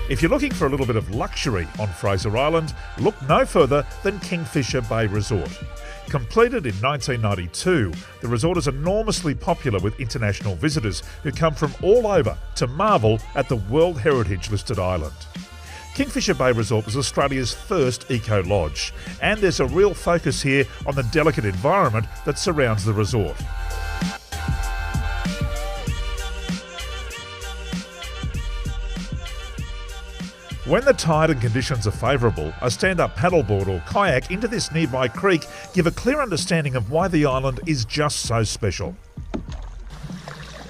If you're looking for a little bit of luxury on Fraser Island, look no further than Kingfisher Bay Resort. Completed in 1992, the resort is enormously popular with international visitors who come from all over to marvel at the World Heritage listed island. Kingfisher Bay Resort was Australia's first eco-lodge, and there's a real focus here on the delicate environment that surrounds the resort. When the tide and conditions are favourable, a stand-up paddleboard or kayak into this nearby creek give a clear understanding of why the island is just so special.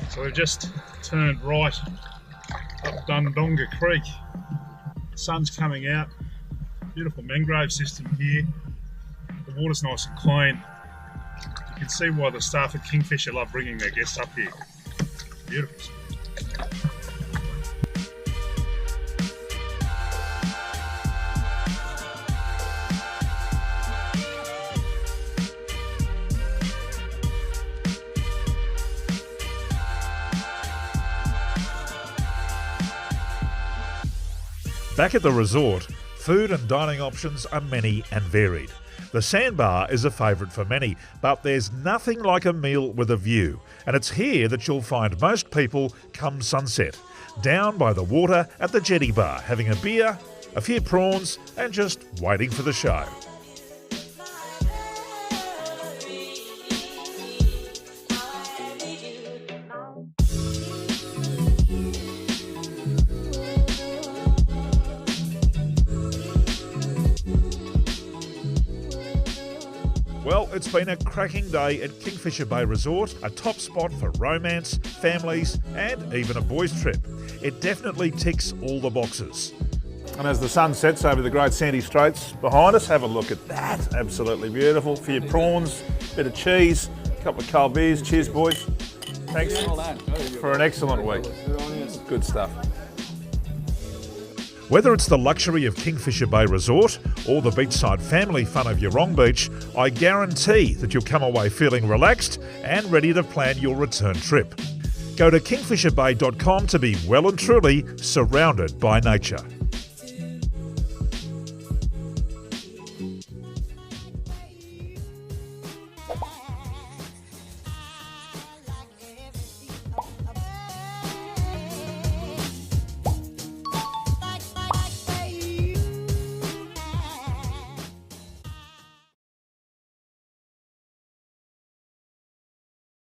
So we've just turned right up Dundonga Creek. The sun's coming out, beautiful mangrove system here. The water's nice and clean. You can see why the staff at Kingfisher love bringing their guests up here. Beautiful. Back at the resort, food and dining options are many and varied. The sandbar is a favourite for many, but there's nothing like a meal with a view, and it's here that you'll find most people come sunset, down by the water at the jetty bar, having a beer, a few prawns, and just waiting for the show. Well, it's been a cracking day at Kingfisher Bay Resort, a top spot for romance, families, and even a boys' trip. It definitely ticks all the boxes. And as the sun sets over the Great Sandy Straits behind us, have a look at that. Absolutely beautiful. A few prawns, bit of cheese, a couple of cold beers. Cheers, boys. Thanks for an excellent week. Good stuff. Whether it's the luxury of Kingfisher Bay Resort or the beachside family fun of Yorong Beach, I guarantee that you'll come away feeling relaxed and ready to plan your return trip. Go to kingfisherbay.com to be well and truly surrounded by nature.